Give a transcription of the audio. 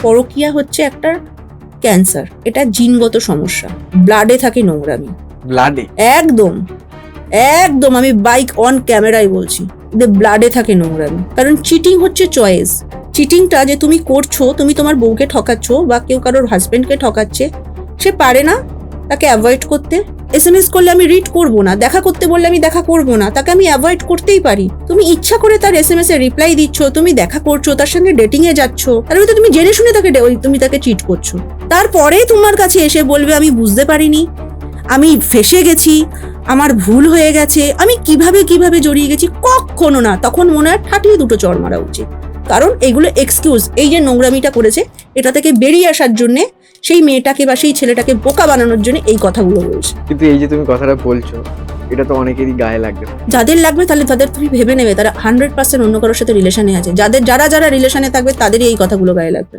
পরকীয়া হচ্ছে একটা ক্যান্সার, এটা জিনগত সমস্যা, ব্লাডে থাকে নোংরামি, ব্লাডে? একদম একদম, আমি বাইক অন ক্যামেরায় বলছি, ব্লাডে থাকে নোংরামি। কারণ চিটিং হচ্ছে চয়েস। চিটিংটা যে তুমি করছো, তুমি তোমার বউকে ঠকাচ্ছ বা কেউ কারোর হাজবেন্ডকে ঠকাচ্ছে, সে পারে না তাকে অ্যাভয়েড করতে। SMS করলে আমি রিড করবো না, দেখা করতে বললে আমি দেখা করবো না, তাকে আমি অ্যাভয়েড করতেই পারি। তুমি ইচ্ছা করে তার SMS এ রিপ্লাই দিচ্ছ, তুমি দেখা করছো, তার সঙ্গে ডেটিং এ যাচ্ছ, তার মধ্যে তুমি জেনে শুনে তুমি তাকে চিট করছো। তারপরে তোমার কাছে এসে বলবে আমি বুঝতে পারিনি, আমি ফেঁসে গেছি, আমার ভুল হয়ে গেছে, আমি কিভাবে জড়িয়ে গেছি। কখনো না, তখন মনে হয় ঠাটিয়ে দুটো চড় মারা উচিত। কারণ এগুলো এক্সকিউজ, এই যে নোংরামিটা করেছে এটা থেকে বেরিয়ে আসার জন্য, সেই মেয়েটাকে বা সেই ছেলেটাকে বোকা বানানোর জন্য এই কথাগুলো বলছে। কিন্তু এই যে তুমি কথাটা বলছো, এটা তো অনেকেরই গায়ে লাগবে। যাদের লাগবে তাহলে তাদের তুমি ভেবে নেবে, তারা 100% অন্য কারোর সাথে রিলেশনে আছে। যারা রিলেশনে থাকবে তাদেরই এই কথাগুলো গায়ে লাগবে।